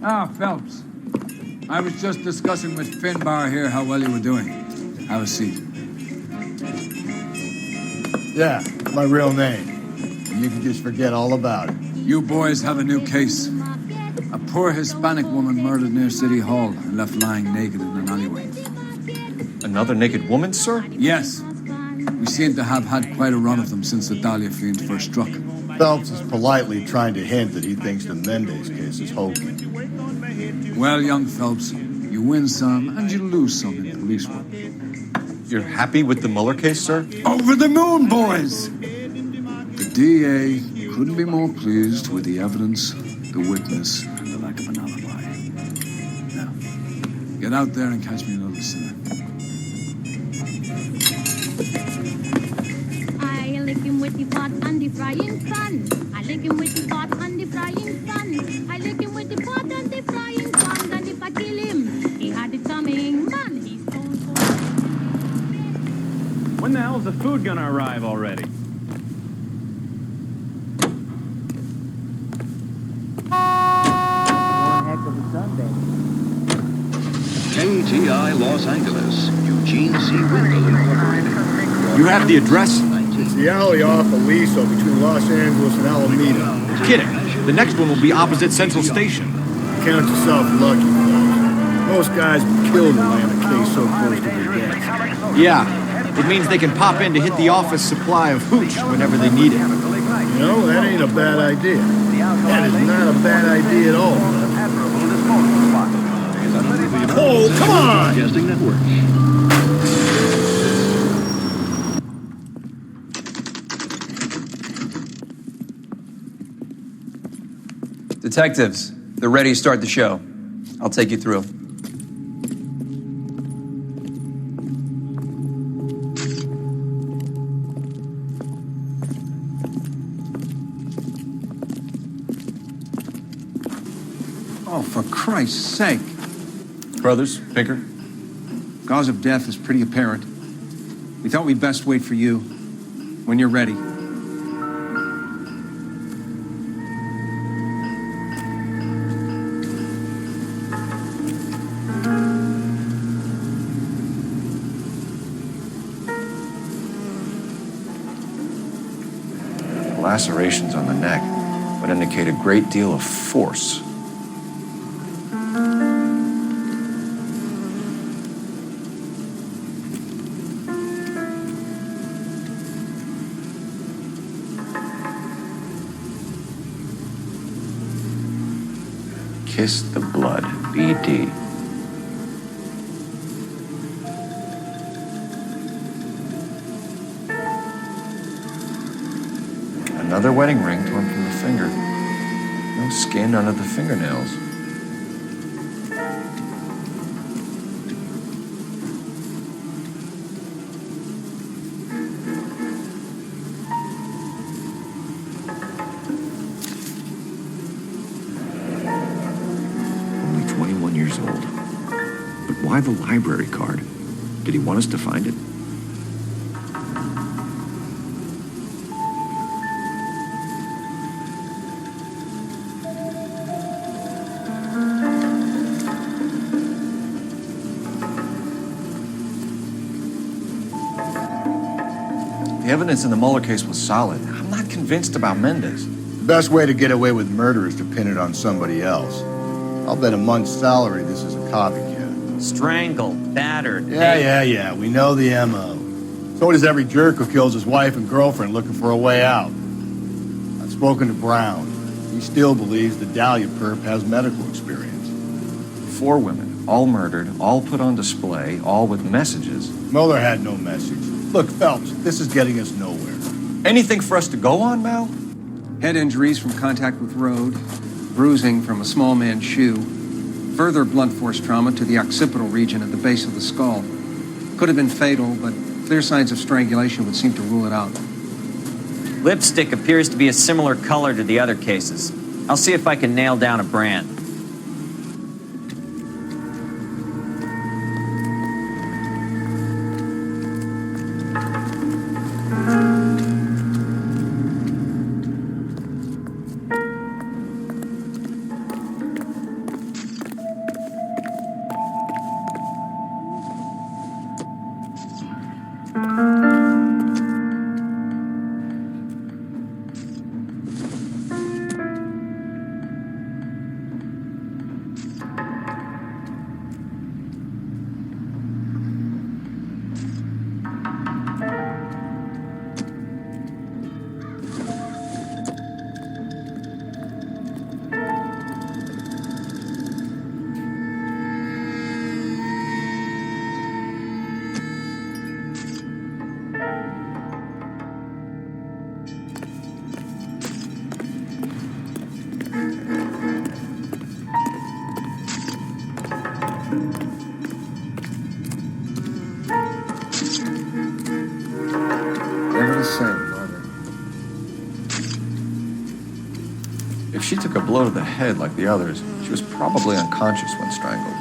Ah, Phelps. I was just discussing with Finbar here how well you were doing. Have a seat. Yeah, my real name. And you can just forget all about it. You boys have a new case. A poor Hispanic woman murdered near City Hall and left lying naked in an alleyway. Another naked woman, sir? Yes. We seem to have had quite a run of them since the Dahlia fiends first struck. Phelps is politely trying to hint that he thinks the Mendez case is hokey. Well, young Phelps, you win some and you lose some in police work. You're happy with the Mueller case, sir? Over the moon, boys! The DA couldn't be more pleased with the evidence, the witness, and the lack of an alibi. Now, get out there and catch me another sinner. I lick him with the pot and the frying pan. I lick him with the pot and the frying pan. I lick him with the pot and the frying pan. And if I kill him, he had it coming. Man, he's stone cold. When the hell's the food gonna arrive already? KTI Los Angeles, Eugene C. Wendell Incorporated. You have the address? It's the alley off Aliso between Los Angeles and Alameda. Kidding. The next one will be opposite Central Station. Count yourself lucky, Phelps. Most guys would kill to land a case so close to their deaths. Yeah. It means they can pop in to hit the office supply of hooch whenever they need it. You know, that ain't a bad idea. That is not a bad idea at all. Oh, come on! Broadcasting Network. Detectives, they're ready to start the show. I'll take you through. Oh, for Christ's sake. Brothers, Pinker? Cause of death is pretty apparent. We thought we'd best wait for you. When you're ready. Lacerations on the neck would indicate a great deal of force. Kiss the blood, BD. Another wedding ring torn from the finger. No skin under the fingernails. Only 21 years old. But why the library card? Did he want us to find it? The evidence in the Mueller case was solid. I'm not convinced about Mendez. The best way to get away with murder is to pin it on somebody else. I'll bet a month's salary this is a copycat. Strangled, battered. Yeah. We know the M.O. So does every jerk who kills his wife and girlfriend looking for a way out. I've spoken to Brown. He still believes the Dahlia perp has medical experience. 4 women, all murdered, all put on display, all with messages. Mueller had no message. Look, Phelps, this is getting us nowhere. Anything for us to go on, Mal? Head injuries from contact with road, bruising from a small man's shoe, further blunt force trauma to the occipital region at the base of the skull. Could have been fatal, but clear signs of strangulation would seem to rule it out. Lipstick appears to be a similar color to the other cases. I'll see if I can nail down a brand. If she took a blow to the head like the others, she was probably unconscious when strangled.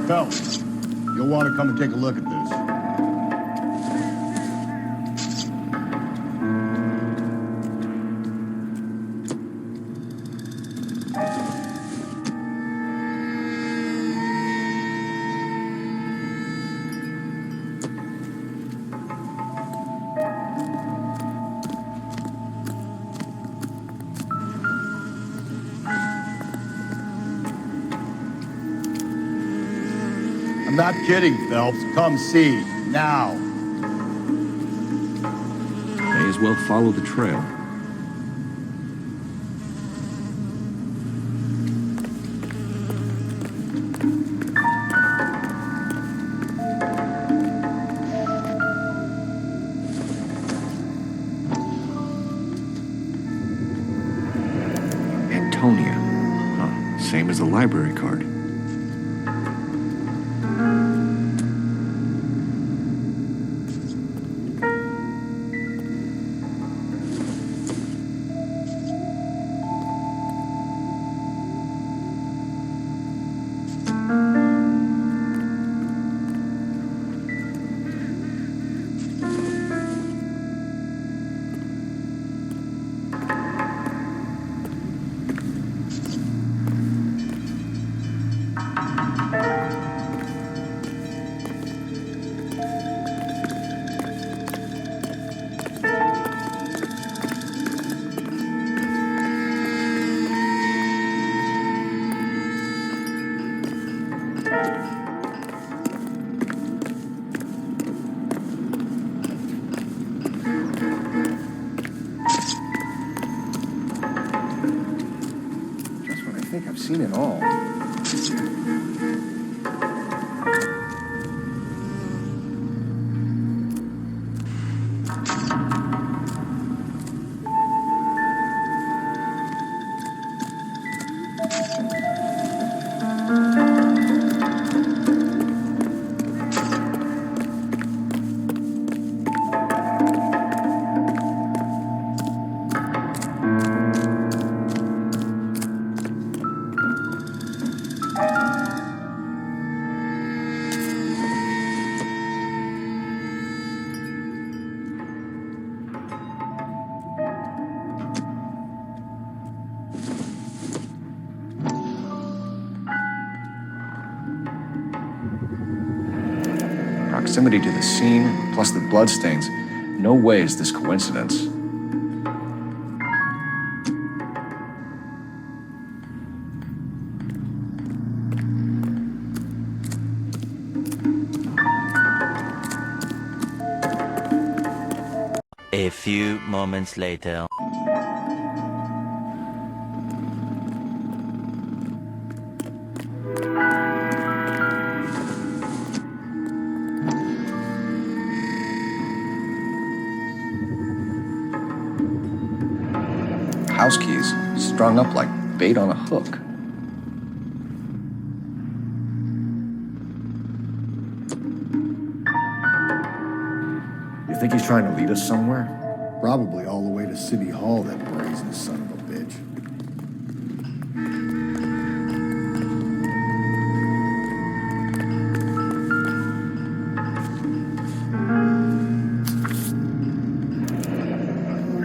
Phelps, you'll want to come and take a look at this. I'm not kidding, Phelps. Come see, now. May as well follow the trail. Antonia. Huh, same as the library card. I think I've seen it all. Proximity to the scene, plus the bloodstains. No way is this coincidence. A few moments later. House keys, strung up like bait on a hook. You think he's trying to lead us somewhere? Probably all the way to City Hall, that brazen son of a bitch.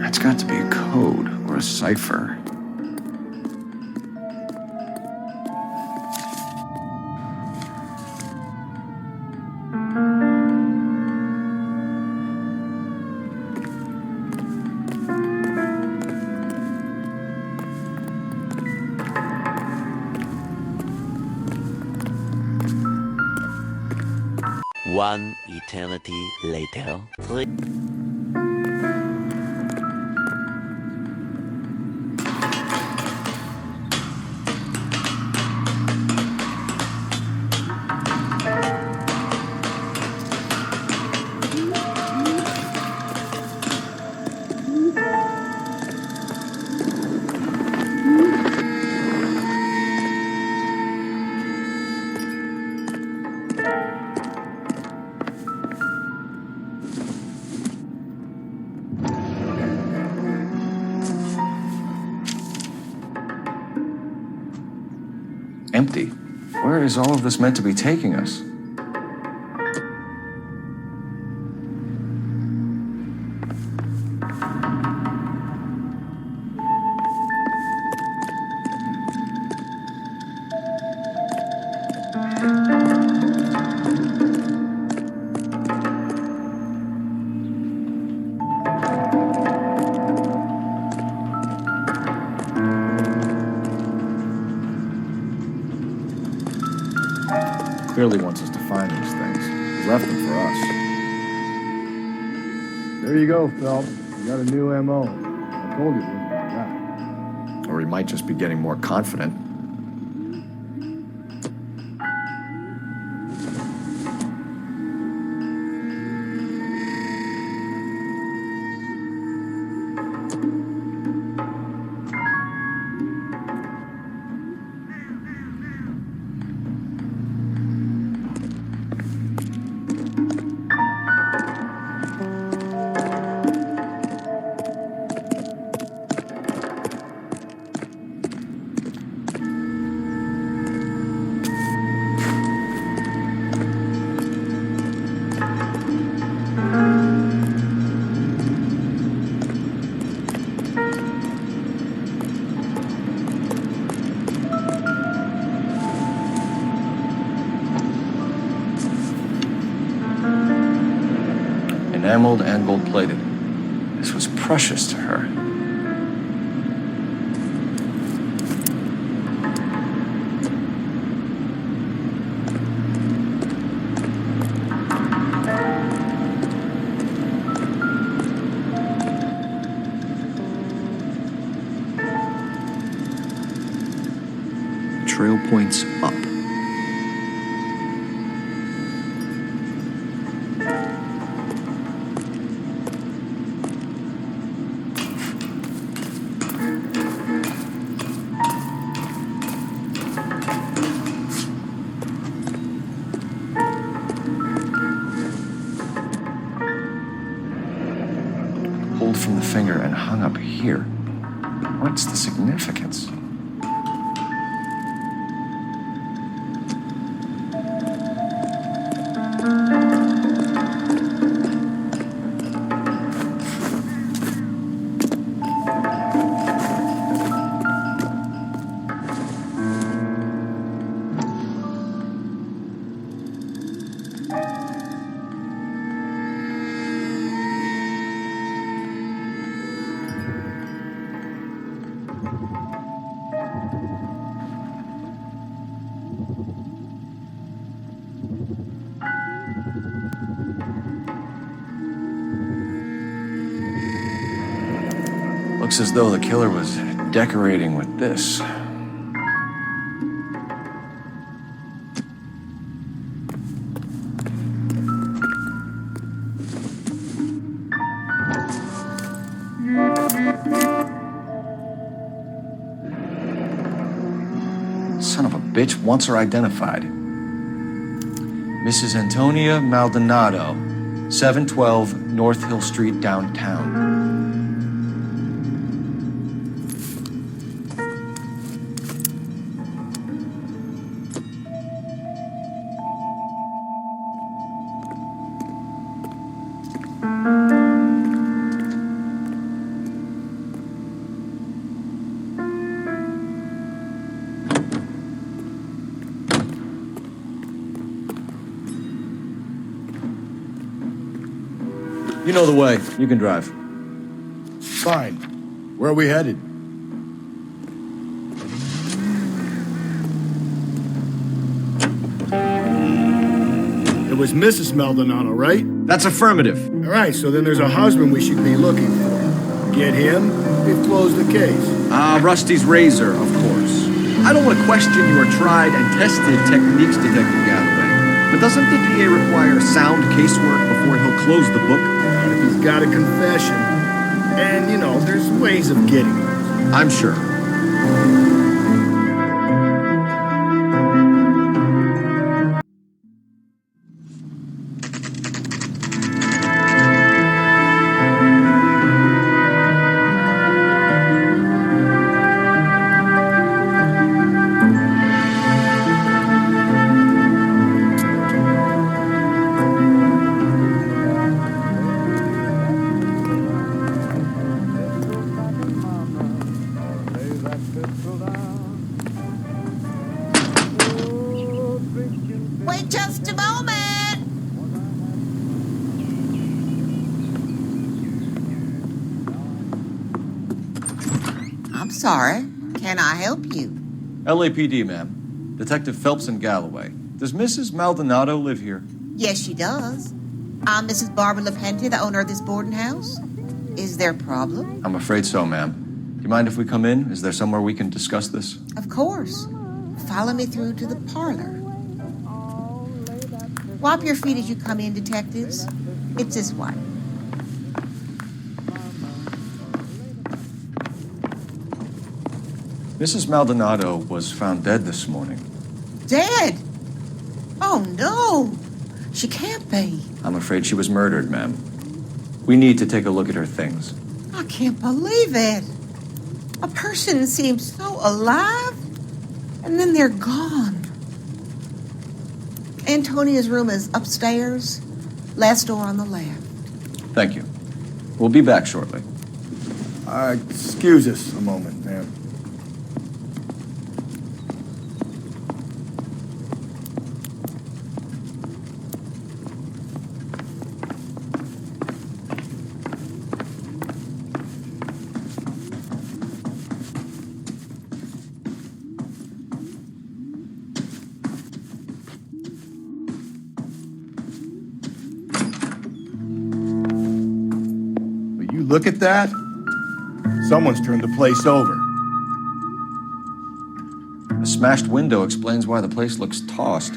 That's got to be a code or a cipher. One eternity later. empty. Where is all of this meant to be taking us? Clearly wants us to find these things. He left them for us. There you go, Phelps. You got a new M.O. I told you it wasn't like that. Or he might just be getting more confident. Enameled and gold-plated. This was precious to her. Trail points up. Pulled from the finger and hung up here. What's the significance? Looks as though the killer was decorating with this. Son of a bitch wants her identified. Mrs. Antonia Maldonado, 712 North Hill Street, downtown. You know the way. You can drive. Fine. Where are we headed? It was Mrs. Maldonado, right? That's affirmative. All right, so then there's a husband we should be looking for. Get him, we've closed the case. Rusty's razor, of course. I don't want to question your tried and tested techniques, Detective Galloway. But doesn't the DA require sound casework before he'll close the book? Not if he's got a confession. And, you know, there's ways of getting it. I'm sure. sorry. Can I help you? LAPD, ma'am. Detective Phelps in Galloway. Does Mrs. Maldonado live here? Yes, she does. I'm Mrs. Barbara LaPente, the owner of this boarding house. Is there a problem? I'm afraid so, ma'am. Do you mind if we come in? Is there somewhere we can discuss this? Of course. Follow me through to the parlor. Wipe your feet as you come in, detectives. It's this way. Mrs. Maldonado was found dead this morning. Dead? Oh, no. She can't be. I'm afraid she was murdered, ma'am. We need to take a look at her things. I can't believe it. A person seems so alive, and then they're gone. Antonia's room is upstairs, last door on the left. Thank you. We'll be back shortly. Excuse us a moment, ma'am. Look at that. Someone's turned the place over. A smashed window explains why the place looks tossed.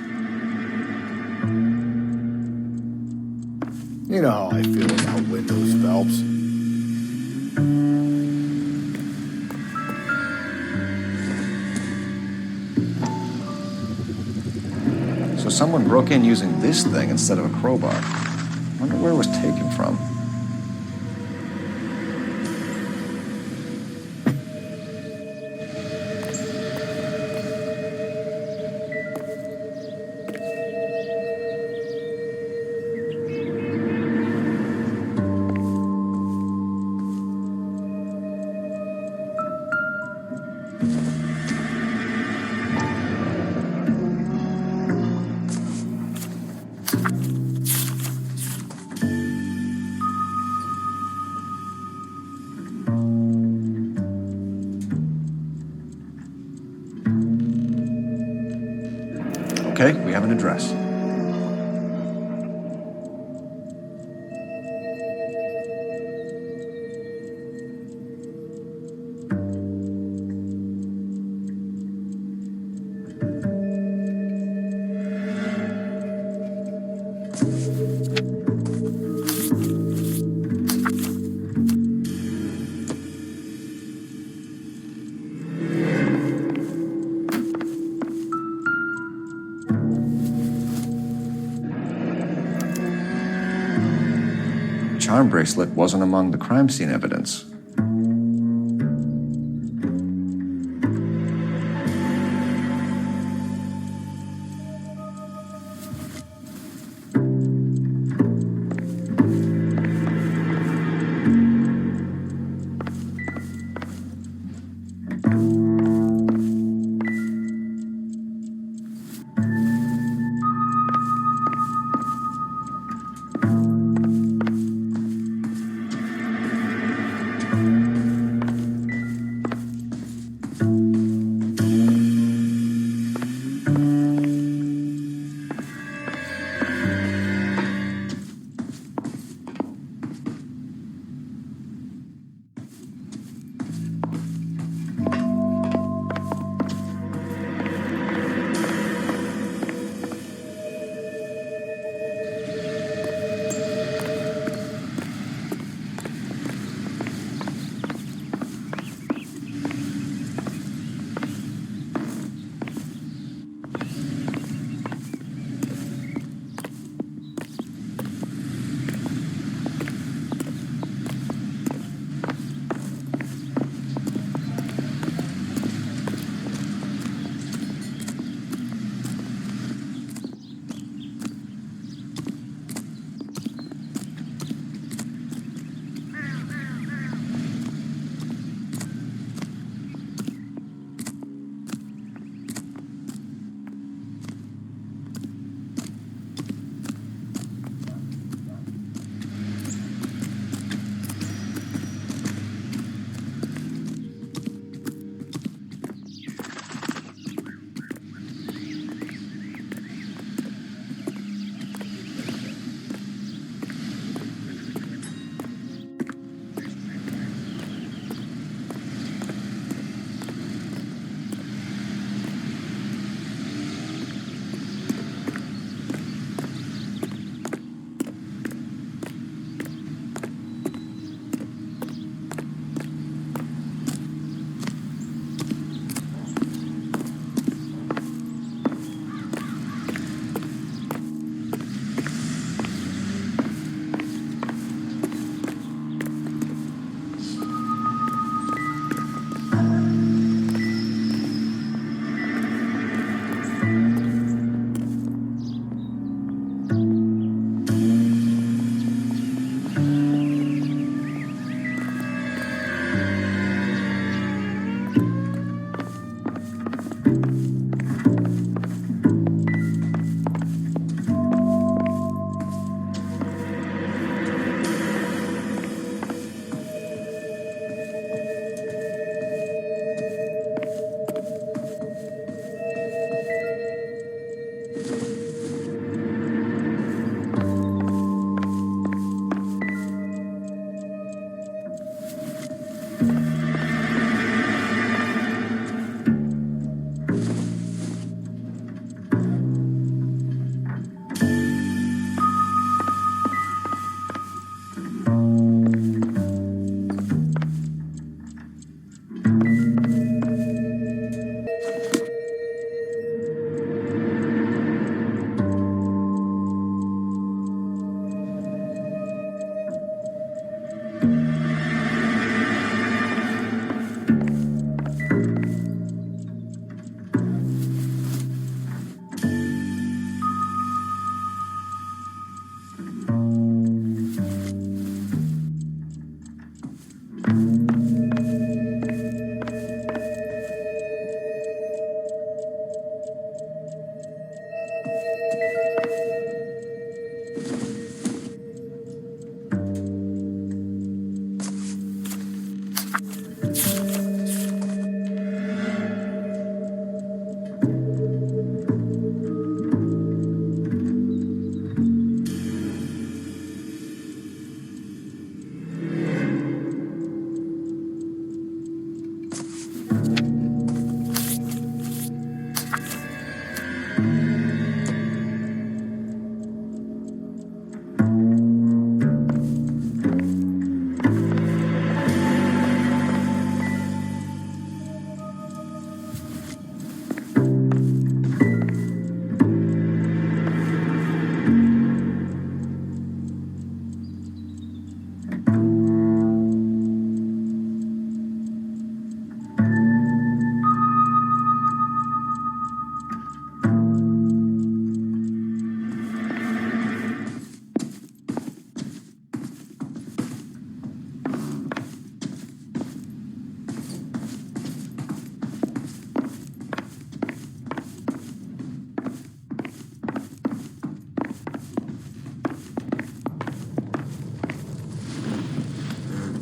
You know how I feel about windows, Phelps. So someone broke in using this thing instead of a crowbar. Wonder where it was taken from. Okay, we have an address. Charm bracelet wasn't among the crime scene evidence.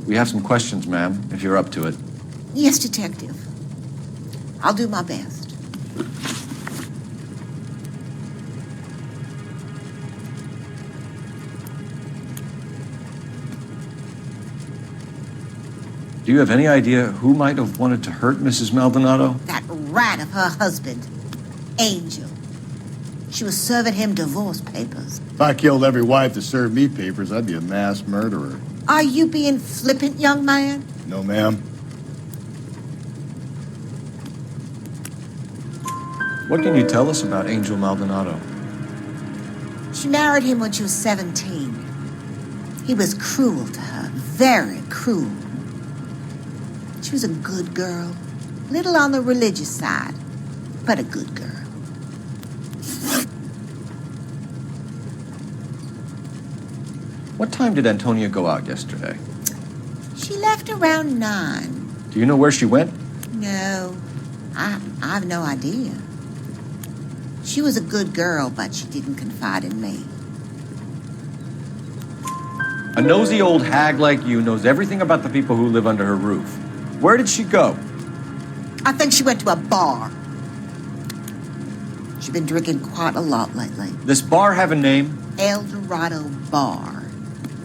We have some questions, ma'am, if you're up to it. Yes, Detective. I'll do my best. Do you have any idea who might have wanted to hurt Mrs. Maldonado? That rat of her husband, Angel. She was serving him divorce papers. If I killed every wife that served me papers, I'd be a mass murderer. Are you being flippant, young man? No, ma'am. What can you tell us about Angel Maldonado? She married him when she was 17. He was cruel to her, very cruel. She was a good girl, little on the religious side, but a good girl. What time did Antonia go out yesterday? She left around 9. Do you know where she went? No, I have no idea. She was a good girl, but she didn't confide in me. A nosy old hag like you knows everything about the people who live under her roof. Where did she go? I think she went to a bar. She's been drinking quite a lot lately. This bar have a name? El Dorado Bar.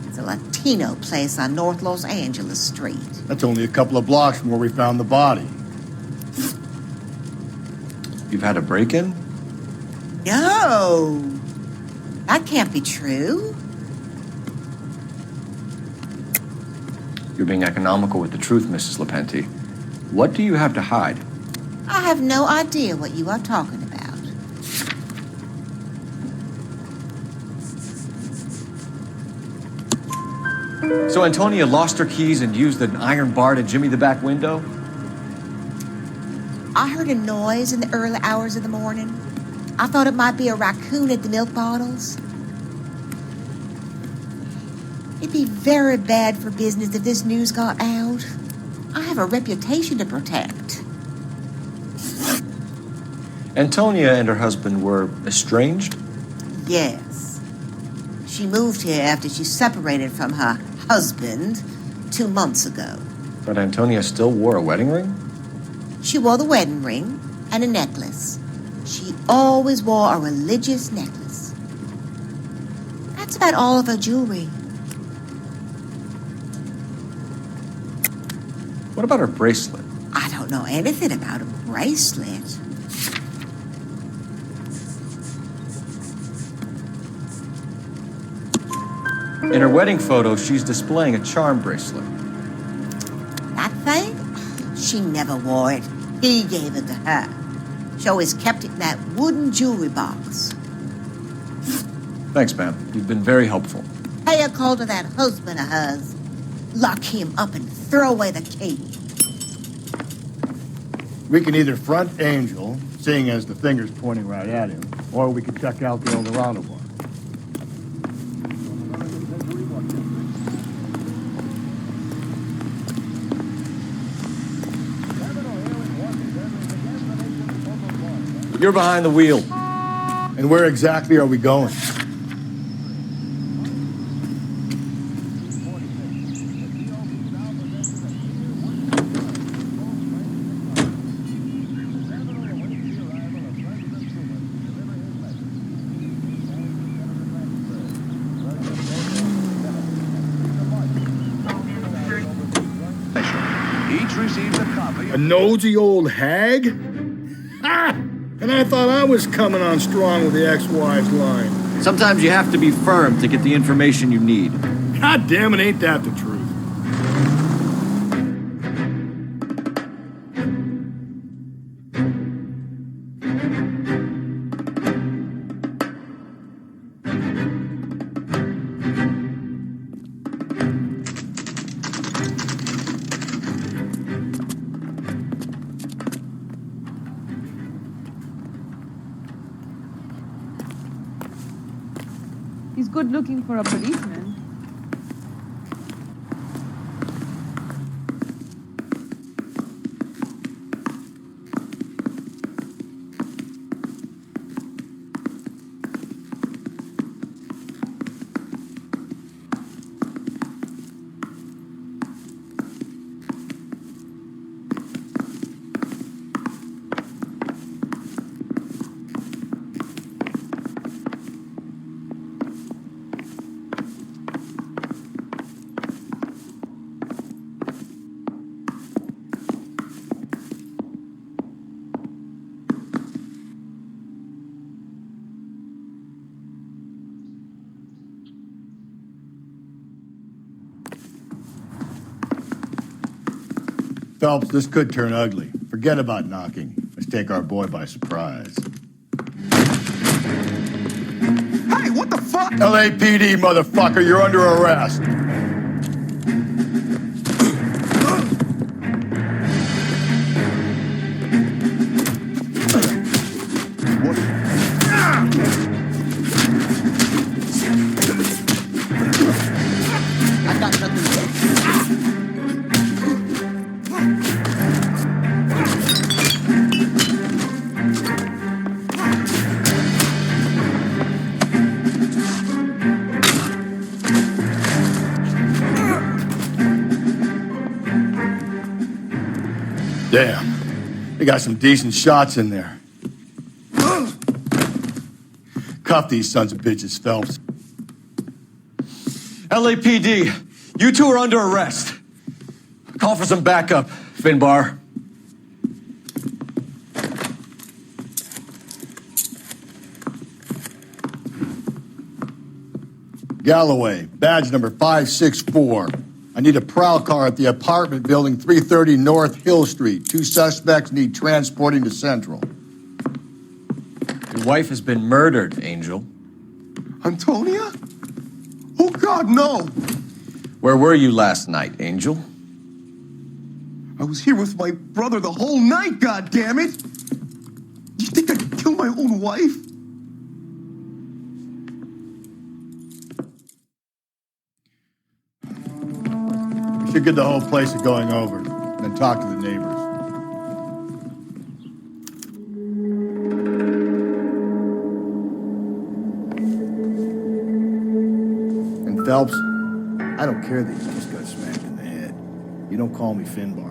It's a Latino place on North Los Angeles Street. That's only a couple of blocks from where we found the body. You've had a break-in? No, that can't be true. You're being economical with the truth, Mrs. Lepenti. What do you have to hide? I have no idea what you are talking about. So Antonia lost her keys and used an iron bar to jimmy the back window? I heard a noise in the early hours of the morning. I thought it might be a raccoon at the milk bottles. It'd be very bad for business if this news got out. I have a reputation to protect. Antonia and her husband were estranged? Yes. She moved here after she separated from her husband 2 months ago. But Antonia still wore a wedding ring? She wore the wedding ring and a necklace. She always wore a religious necklace. That's about all of her jewelry. What about her bracelet? I don't know anything about a bracelet. In her wedding photo, she's displaying a charm bracelet. That thing? She never wore it. He gave it to her. She always kept it in that wooden jewelry box. Thanks, ma'am. You've been very helpful. Pay a call to that husband of hers. Lock him up and throw away the key. We can either front Angel, seeing as the finger's pointing right at him, or we can check out the El Dorado one. You're behind the wheel. And where exactly are we going? Each receives a copy. A nosy old hag? Ah! And I thought I was coming on strong with the ex-wife's line. Sometimes you have to be firm to get the information you need. God damn it, ain't that the truth? He's good looking for a policeman. Phelps, this could turn ugly. Forget about knocking. Let's take our boy by surprise. Hey, what the fuck? LAPD, motherfucker, you're under arrest. I got nothing to Damn. They got some decent shots in there. Cuff these sons of bitches, Phelps. LAPD, you two are under arrest. Call for some backup, Finbar. Galloway, badge number 564. I need a prowl car at the apartment building 330 North Hill Street. 2 suspects need transporting to Central. Your wife has been murdered, Angel. Antonia? Oh, God, no! Where were you last night, Angel? I was here with my brother the whole night, goddammit! Do you think I could kill my own wife? We should get the whole place going over, then talk to the neighbors. And Phelps, I don't care that you just got smacked in the head. You don't call me Finbar.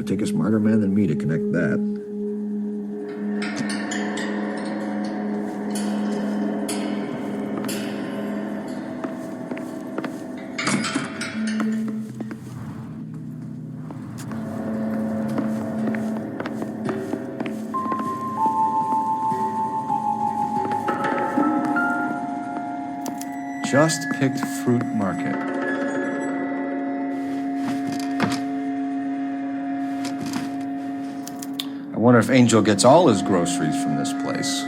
Take a smarter man than me to connect that. Just picked fruit market. I wonder if Angel gets all his groceries from this place.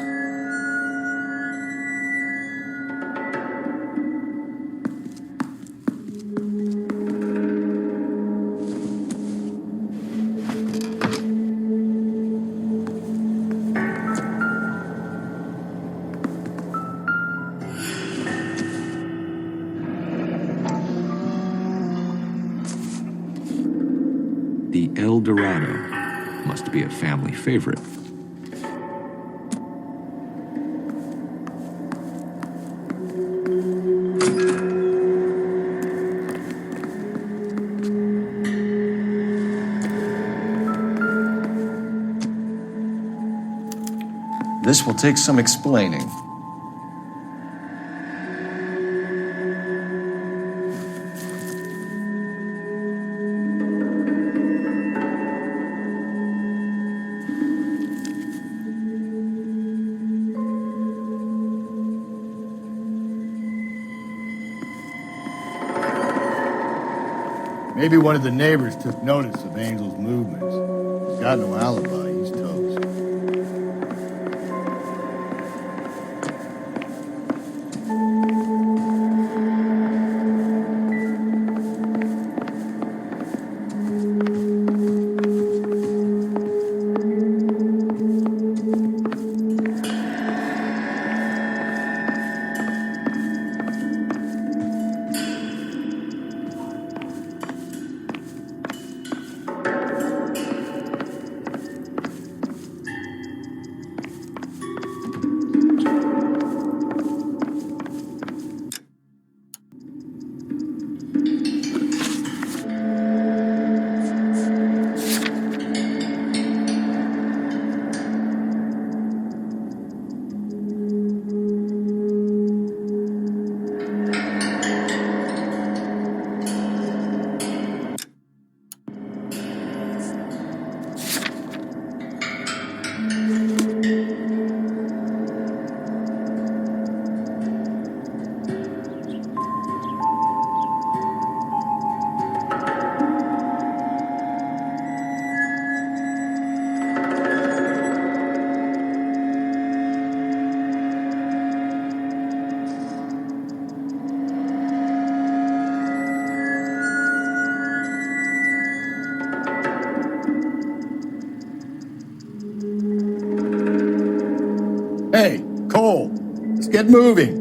The El Dorado must be a family favorite. This will take some explaining. Maybe one of the neighbors took notice of Angel's movements. He's got no alibi. He's toast. Hey, Cole, let's get moving.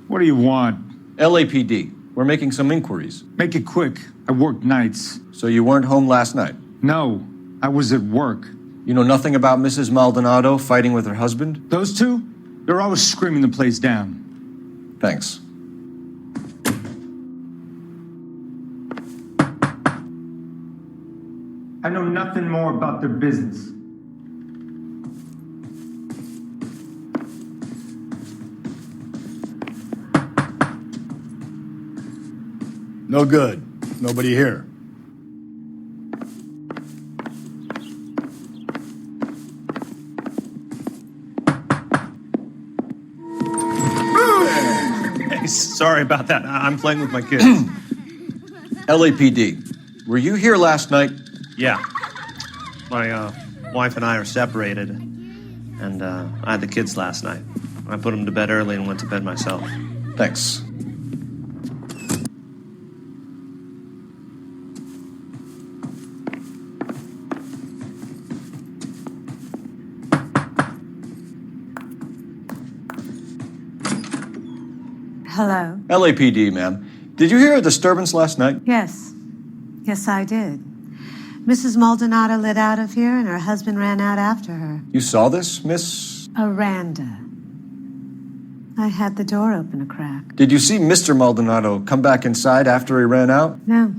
What do you want? LAPD. We're making some inquiries. Make it quick. I work nights. So you weren't home last night? No, I was at work. You know nothing about Mrs. Maldonado fighting with her husband? Those two? They're always screaming the place down. Thanks. I know nothing more about their business. No good. Nobody here. Hey, sorry about that. I'm playing with my kids. LAPD. Were you here last night? Yeah. My wife and I are separated, and I had the kids last night. I put them to bed early and went to bed myself. Thanks. Hello? LAPD, ma'am. Did you hear a disturbance last night? Yes. Yes, I did. Mrs. Maldonado lit out of here, and her husband ran out after her. You saw this, Miss? Aranda. I had the door open a crack. Did you see Mr. Maldonado come back inside after he ran out? No.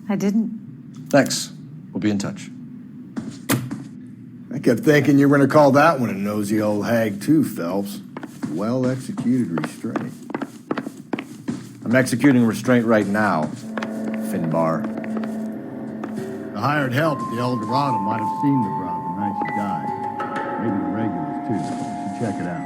I didn't. Thanks. We'll be in touch. I kept thinking you were going to call that one a nosy old hag too, Phelps. Well-executed restraint. I'm executing restraint right now, Finbar. The hired help at the El.Dorado might have seen the broad the night she died. Maybe the regulars too. You should check it out.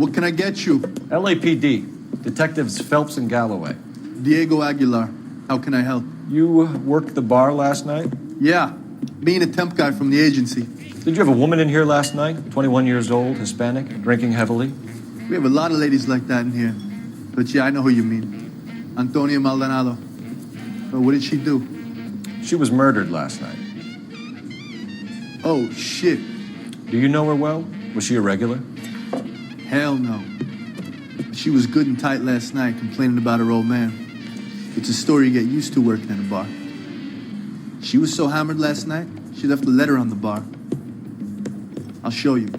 What can I get you? LAPD. Detectives Phelps and Galloway. Diego Aguilar. How can I help? You worked the bar last night? Yeah. Being a temp guy from the agency. Did you have a woman in here last night? 21 years old, Hispanic, drinking heavily? We have a lot of ladies like that in here. But yeah, I know who you mean. Antonia Maldonado. Oh, what did she do? She was murdered last night. Oh, shit. Do you know her well? Was she a regular? Hell no. She was good and tight last night, complaining about her old man. It's a story you get used to working at a bar. She was so hammered last night, she left a letter on the bar. I'll show you.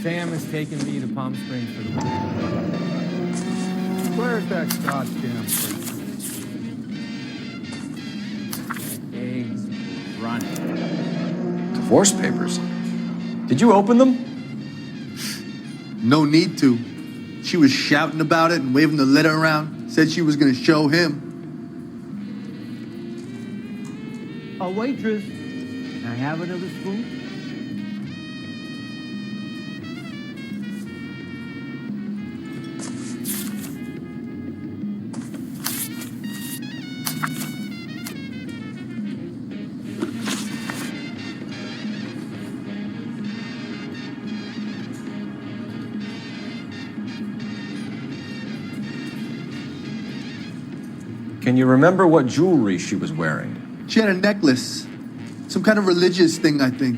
Sam has taken me to Palm Springs for the weekend. Where's that goddamn place? Eggs running. Divorce papers? Did you open them? No need to. She was shouting about it and waving the letter around. Said she was going to show him. A waitress. Can I have another spoon? Can you remember what jewelry she was wearing? She had a necklace. Some kind of religious thing, I think.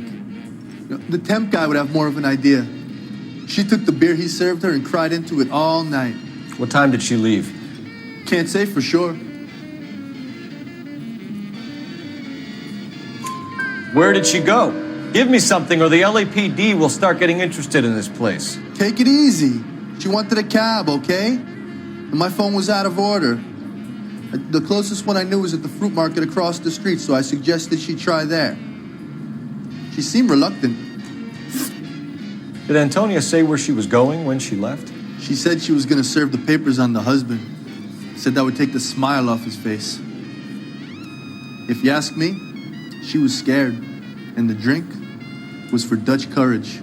The temp guy would have more of an idea. She took the beer he served her and cried into it all night. What time did she leave? Can't say for sure. Where did she go? Give me something or the LAPD will start getting interested in this place. Take it easy. She wanted a cab, okay? And my phone was out of order. The closest one I knew was at the fruit market across the street, so I suggested she try there. She seemed reluctant. Did Antonia say where she was going when she left? She said she was going to serve the papers on the husband. Said that would take the smile off his face. If you ask me, she was scared, and the drink was for Dutch courage.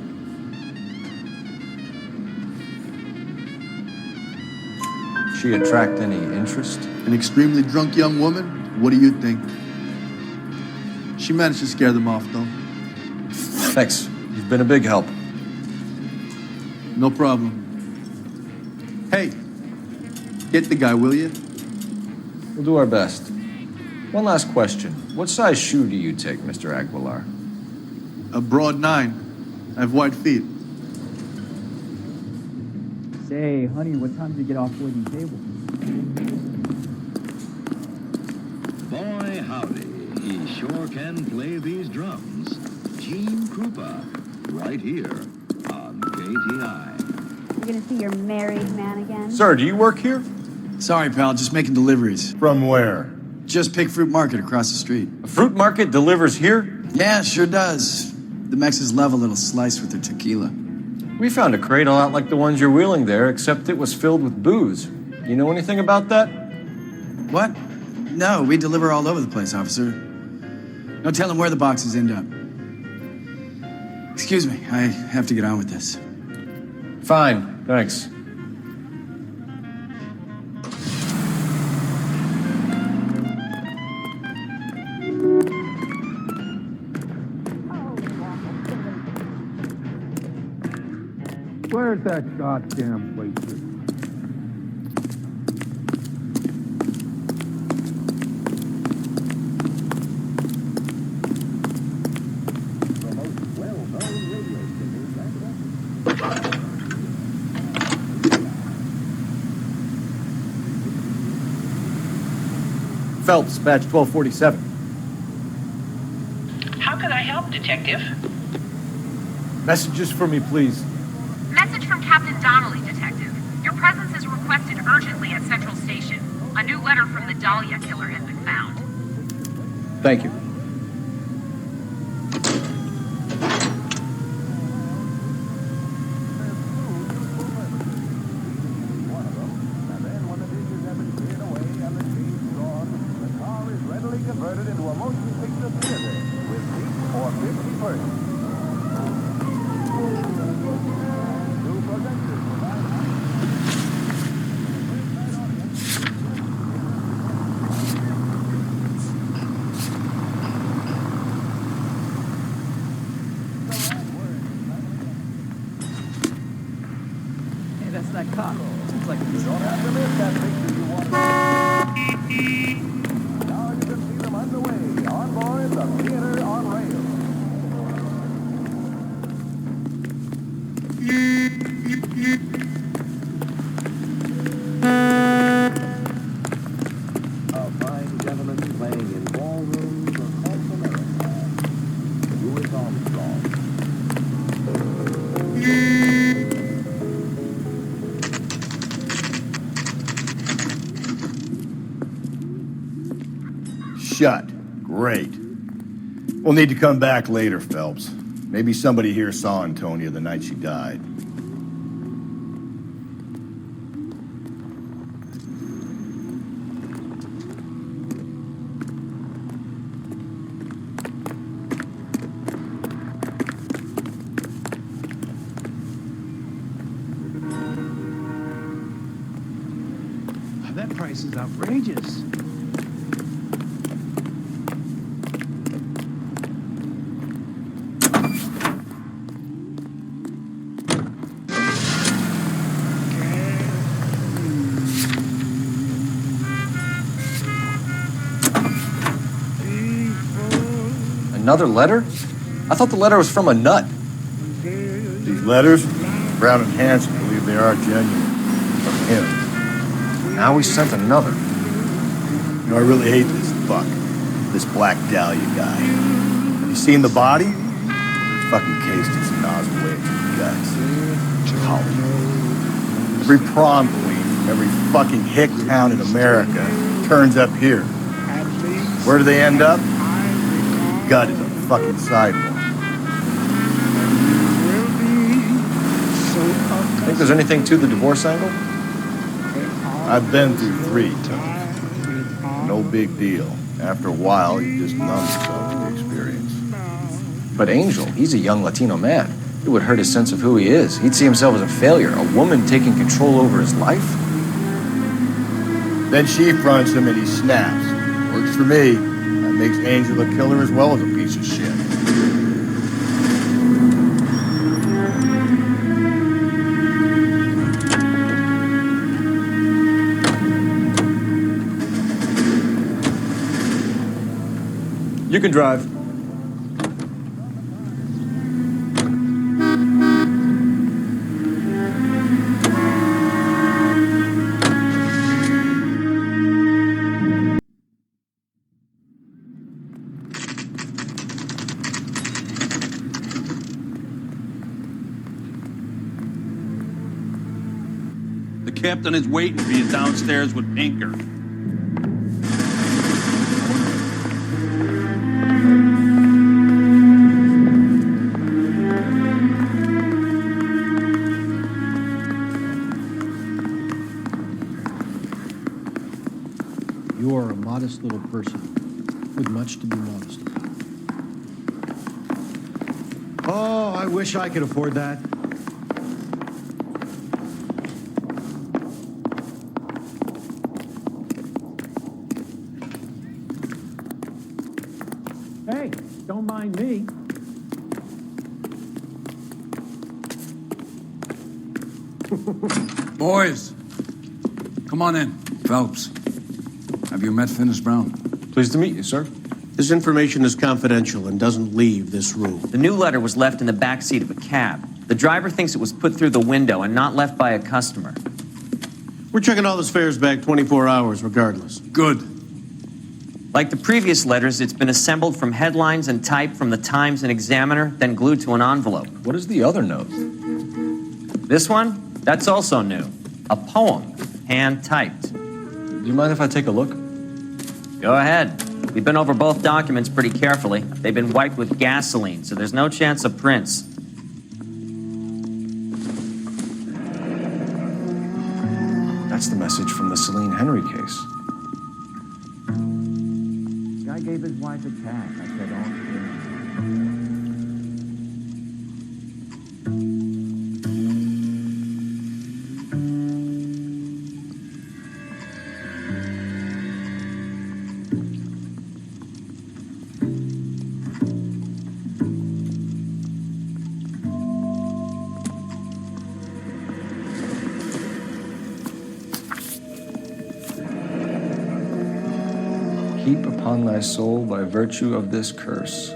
She attract any interest? An extremely drunk young woman? What do you think? She managed to scare them off, though. Thanks. You've been a big help. No problem. Hey, get the guy, will you? We'll do our best. One last question. What size shoe do you take, Mr. Aguilar? A broad 9. I have wide feet. Say, honey, what time did you get off waiting table? Boy, howdy. He sure can play these drums. Gene Krupa, right here on KTI. You're gonna see your married man again? Sir, do you work here? Sorry, pal, just making deliveries. From where? Just Pig Fruit Market across the street. A fruit market delivers here? Yeah, sure does. The Mexes love a little slice with their tequila. We found a crate a lot like the ones you're wheeling there, except it was filled with booze. You know anything about that? What? No, we deliver all over the place, officer. No telling where the boxes end up. Excuse me, I have to get on with this. Fine, thanks. Where's that goddamn waitress? Phelps, badge 1247. How can I help, Detective? Messages for me, please. Message from Captain Donnelly, Detective. Your presence is requested urgently at Central Station. A new letter from the Dahlia killer has been found. Thank you. Converted into a motion picture theater with or 51st. Hey, that's that cop. It's like You don't have to miss that picture you want to. Now you can see them underway on board the Theater on Rail. A fine gentleman playing in ballrooms across America. Louis Armstrong. Shut. Great. We'll need to come back later, Phelps. Maybe somebody here saw Antonia the night she died. That price is outrageous. Another letter? I thought the letter was from a nut. These letters, Brown and Hanson believe they are genuine. From him. Now he sent another. You know, I really hate this fuck. This Black Dahlia guy. Have you seen the body? He's fucking cased in some nozzle way to the guts. Hollywood. Every prom queen from every fucking hick town in America turns up here. Where do they end up? Gutted on the fucking sidewalk. Think there's anything to the divorce angle? I've been through 3, Tony. No big deal. After a while, you just numb yourself to the experience. But Angel, he's a young Latino man. It would hurt his sense of who he is. He'd see himself as a failure, a woman taking control over his life. Then she fronts him and he snaps. Works for me. That makes Angel a killer as well as a piece of shit. You can drive. The captain is waiting for you downstairs with Pinker. You are a modest little person with much to be modest about. Oh, I wish I could afford that. Hey, don't mind me. Boys, come on in. Phelps, have you met Finis Brown? Pleased to meet you, sir. This information is confidential and doesn't leave this room. The new letter was left in the back seat of a cab. The driver thinks it was put through the window and not left by a customer. We're checking all this fares back 24 hours regardless. Good. Like the previous letters, it's been assembled from headlines and typed from the Times and Examiner, then glued to an envelope. What is the other note? This one? That's also new. A poem, hand-typed. Do you mind if I take a look? Go ahead. We've been over both documents pretty carefully. They've been wiped with gasoline, so there's no chance of prints. That's the message from the Celine Henry case. Guy gave his wife a tag. I said, oh, Heap upon thy soul by virtue of this curse.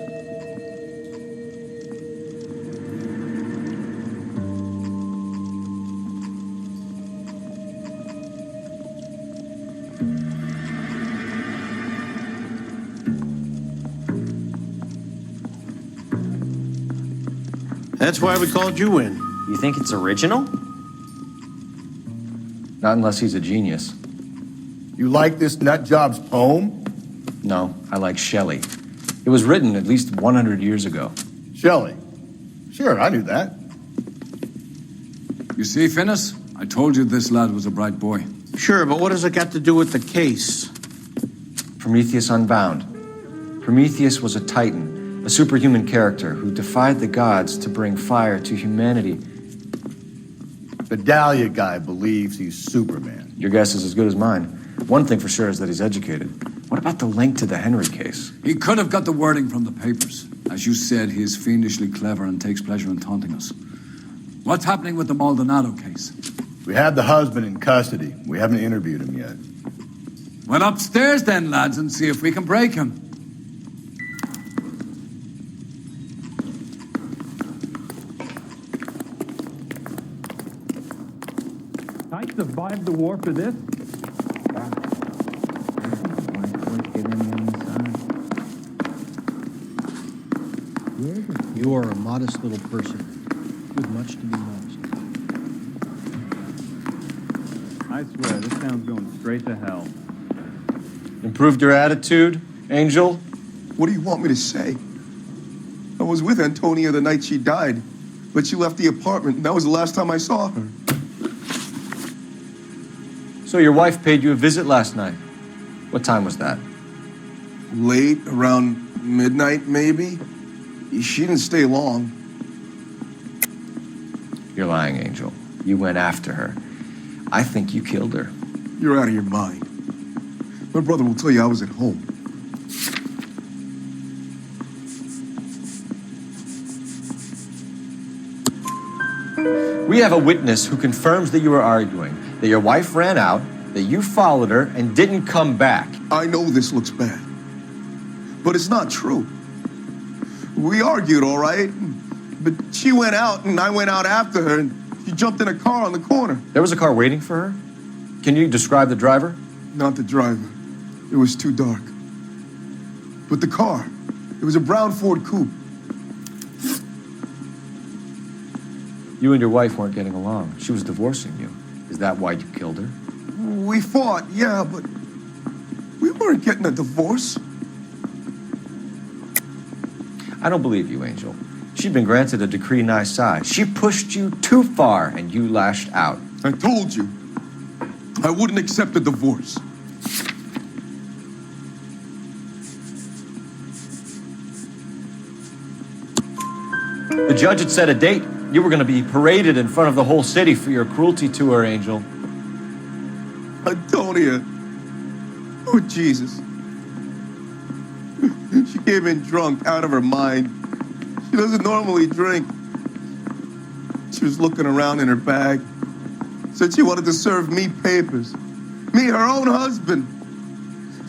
That's why we called you in. You think it's original? Not unless he's a genius. You like this nutjob's poem? No, I like Shelley. It was written at least 100 years ago. Shelley? Sure, I knew that. You see, Finnis? I told you this lad was a bright boy. Sure, but what does it got to do with the case? Prometheus Unbound. Prometheus was a titan, a superhuman character who defied the gods to bring fire to humanity. The Dahlia guy believes he's Superman. Your guess is as good as mine. One thing for sure is that he's educated. What about the link to the Henry case? He could have got the wording from the papers. As you said, he is fiendishly clever and takes pleasure in taunting us. What's happening with the Maldonado case? We have the husband in custody. We haven't interviewed him yet. Well, upstairs then, lads, and see if we can break him. I survived the war for this? You are a modest little person with much to be lost. I swear, this town's going straight to hell. Improved your attitude, Angel? What do you want me to say? I was with Antonia the night she died, but she left the apartment, and that was the last time I saw her. So your wife paid you a visit last night. What time was that? Late, around midnight, maybe? She didn't stay long. You're lying, Angel. You went after her. I think you killed her. You're out of your mind. My brother will tell you I was at home. We have a witness who confirms that you were arguing, that your wife ran out, that you followed her and didn't come back. I know this looks bad, but it's not true. We argued, all right, but she went out and I went out after her and she jumped in a car on the corner. There was a car waiting for her? Can you describe the driver? Not the driver. It was too dark. But the car, it was a brown Ford Coupe. You and your wife weren't getting along. She was divorcing you. Is that why you killed her? We fought, yeah, but we weren't getting a divorce. I don't believe you, Angel. She'd been granted a decree nisi. She pushed you too far and you lashed out. I told you, I wouldn't accept a divorce. The judge had set a date. You were going to be paraded in front of the whole city for your cruelty to her, Angel. Antonia. Oh, Jesus. She came in drunk, out of her mind. She doesn't normally drink. She was looking around in her bag. Said she wanted to serve me papers. Me, her own husband.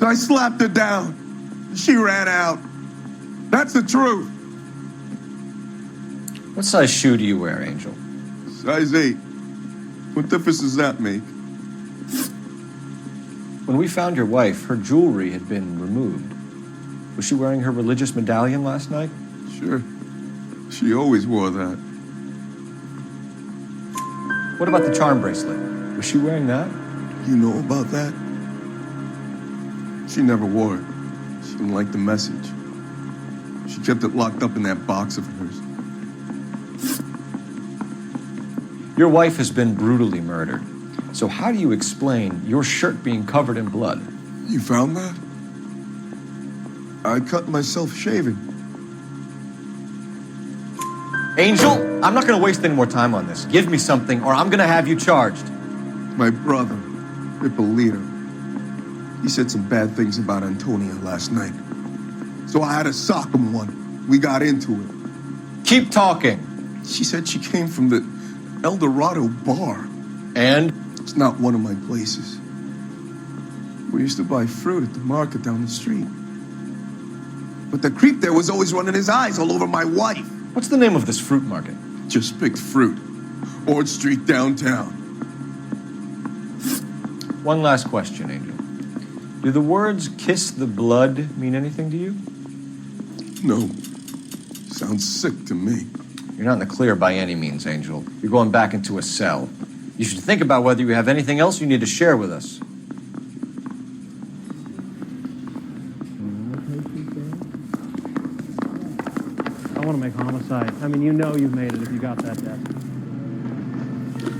So I slapped her down. She ran out. That's the truth. What size shoe do you wear, Angel? Size 8. What difference does that make? When we found your wife, her jewelry had been removed. Was she wearing her religious medallion last night? Sure. She always wore that. What about the charm bracelet? Was she wearing that? You know about that? She never wore it. She didn't like the message. She kept it locked up in that box of hers. Your wife has been brutally murdered. So how do you explain your shirt being covered in blood? You found that? I cut myself shaving. Angel, I'm not going to waste any more time on this. Give me something, or I'm going to have you charged. My brother, Ippolito, he said some bad things about Antonia last night. So I had to sock him one. We got into it. Keep talking. She said she came from the El Dorado bar. And? It's not one of my places. We used to buy fruit at the market down the street. But the creep there was always running his eyes all over my wife. What's the name of this fruit market? Just picked fruit. Ord Street downtown. One last question, Angel. Do the words kiss the blood mean anything to you? No. Sounds sick to me. You're not in the clear by any means, Angel. You're going back into a cell. You should think about whether you have anything else you need to share with us. I want to make homicide. I mean, you know you've made it if you got that death.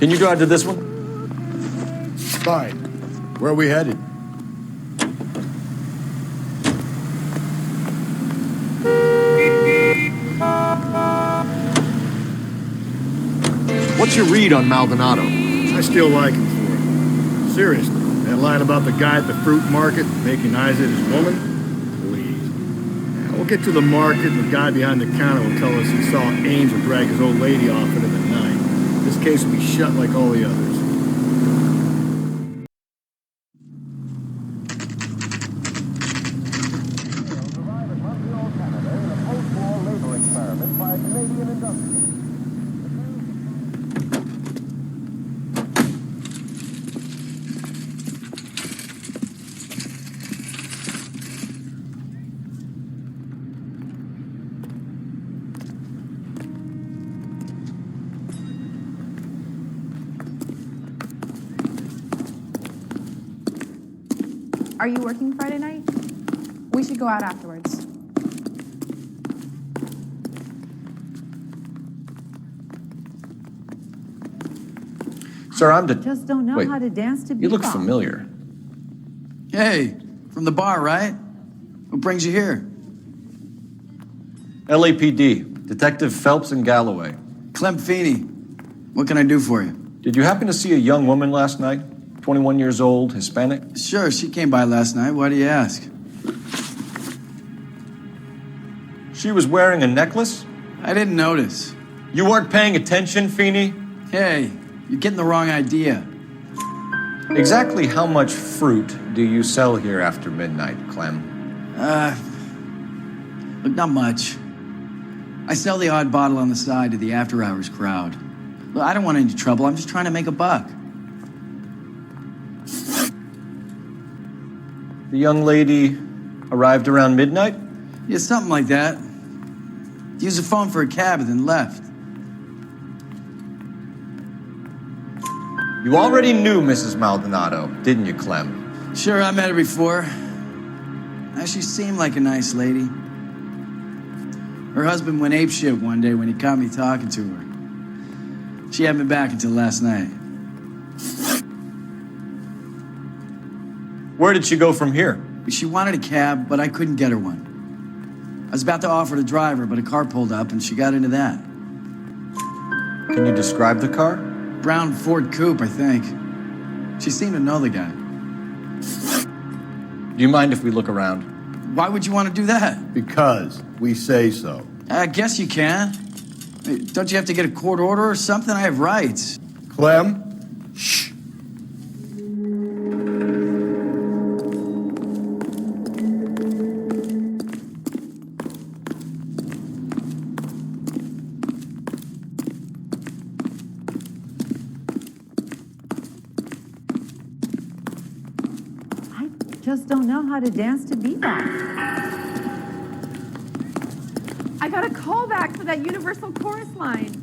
Can you drive to this one? Fine. Where are we headed? What's your read on Maldonado? I still like him for it. Seriously, that line about the guy at the fruit market making eyes at his woman? We'll get to the market, and the guy behind the counter will tell us he saw Angel drag his old lady off into the night. This case will be shut like all the others. Are you working Friday night? We should go out afterwards. Sir, I'm Just don't know Wait, how to dance to you look bebop. familiar. Hey, from the bar, right? What brings you here? LAPD, Detective Phelps and Galloway. Clem Feeney. What can I do for you? Did you happen to see a young woman last night? 21 years old, Hispanic? Sure, she came by last night. Why do you ask? She was wearing a necklace? I didn't notice. You weren't paying attention, Feeney? Hey, you're getting the wrong idea. Exactly how much fruit do you sell here after midnight, Clem? Look, not much. I sell the odd bottle on the side to the after-hours crowd. Look, I don't want any trouble. I'm just trying to make a buck. The young lady arrived around midnight? Yeah, something like that. Used the phone for a cab and then left. You already knew Mrs. Maldonado, didn't you, Clem? Sure, I met her before. She seemed like a nice lady. Her husband went apeshit one day when he caught me talking to her. She had me back until last night. Where did she go from here? She wanted a cab, but I couldn't get her one. I was about to offer to drive her, but a car pulled up and she got into that. Can you describe the car? Brown Ford Coupe, I think. She seemed to know the guy. Do you mind if we look around? Why would you want to do that? Because we say so. I guess you can. Don't you have to get a court order or something? I have rights. Clem? Shh. Just don't know how to dance to bebop. I got a call back for that Universal Chorus line.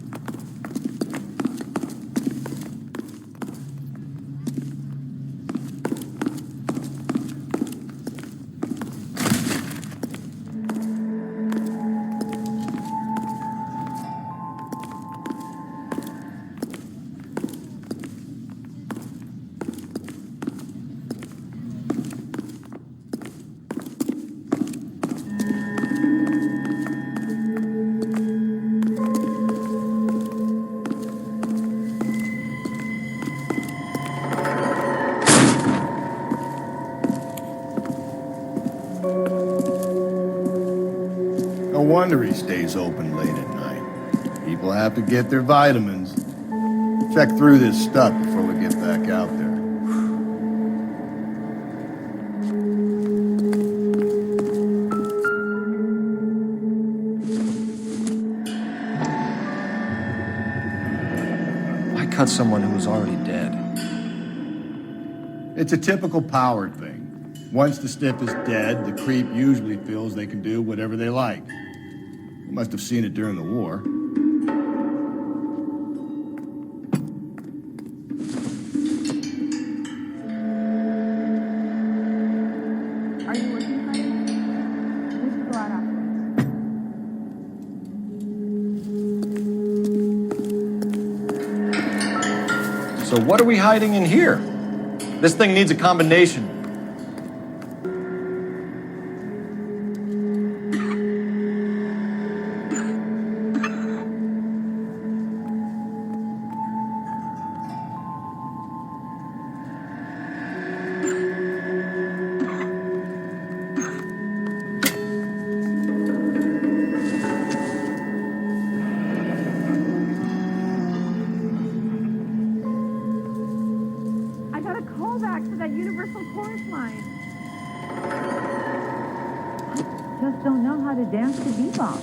No wonder he stays open late at night. People have to get their vitamins. Check through this stuff before we get back out there. Why cut someone who was already dead? It's a typical power thing. Once the stiff is dead, the creep usually feels they can do whatever they like. You must have seen it during the war. Are you working Friday night? We should go out afterwards. So what are we hiding in here? This thing needs a combination. I got a call back to that Universal Chorus line. I just don't know how to dance to bebop.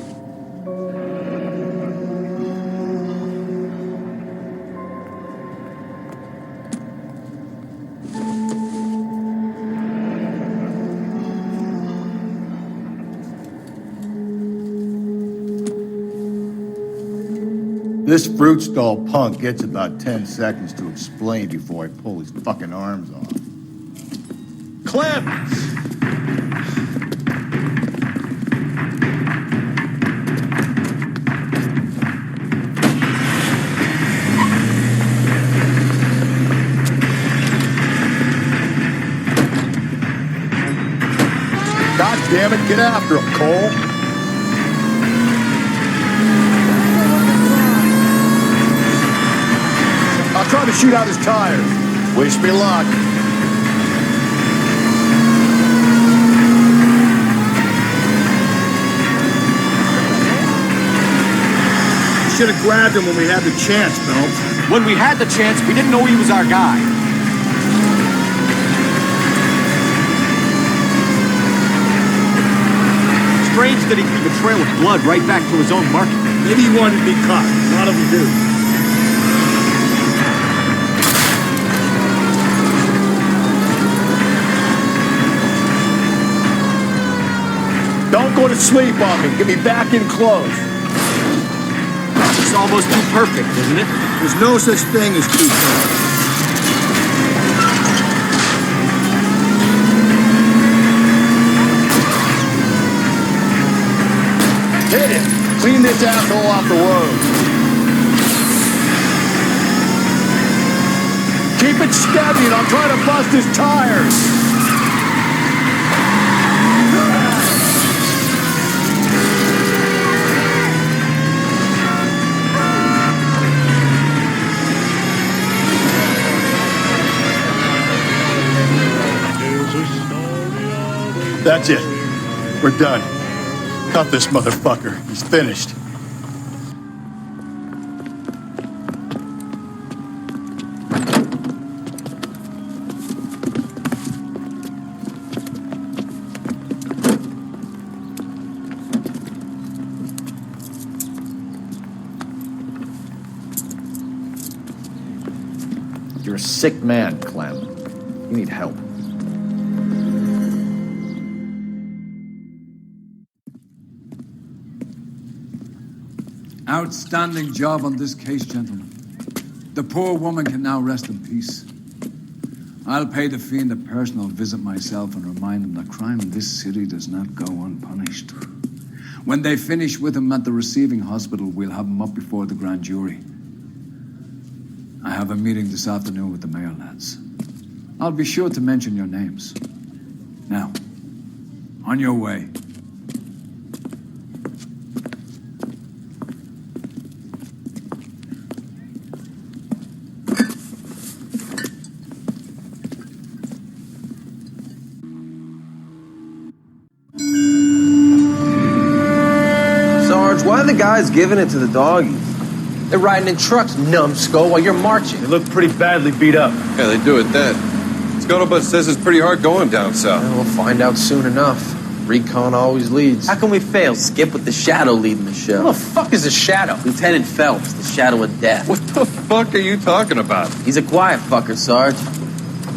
This fruit stall punk gets about 10 seconds to explain before I pull his fucking arms off. Clem! God damn it, get after him, Cole! I'll try to shoot out his tires. Wish me luck. You should have grabbed him when we had the chance, Phelps. When we had the chance, we didn't know he was our guy. Strange that he'd leave a trail of blood right back to his own market. Maybe he wanted to be caught. A lot of them do. Don't go to sleep on me. Get me back in close. It's almost too perfect, isn't it? There's no such thing as too perfect. Hit it! Clean this asshole off the road. Keep it steady and I'll try to bust his tires. That's it. We're done. Cut this motherfucker. He's finished. You're a sick man, Clem. You need help. Outstanding job on this case, gentlemen. The poor woman can now rest in peace. I'll pay the fiend a personal visit myself and remind him that crime in this city does not go unpunished. When they finish with him at the receiving hospital, we'll have him up before the grand jury. I have a meeting this afternoon with the mayor lads. I'll be sure to mention your names. Now, on your way. Sarge, why are the guys giving it to the doggies? They're riding in trucks, numbskull, while you're marching. They look pretty badly beat up. Yeah, they do at that. Scuttlebutt says it's pretty hard going down south. Yeah, we'll find out soon enough. Recon always leads. How can we fail? Skip with the Shadow leading the show. Who the fuck is the Shadow? Lieutenant Phelps, the Shadow of Death. What the fuck are you talking about? He's a quiet fucker, Sarge.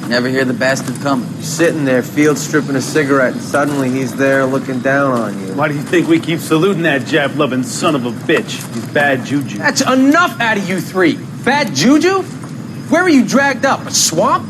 You never hear the bastard coming. You're sitting there, field stripping a cigarette, and suddenly he's there looking down on you. Why do you think we keep saluting that Jap-loving son of a bitch? He's bad juju. That's enough out of you three. Bad juju? Where were you dragged up? A swamp?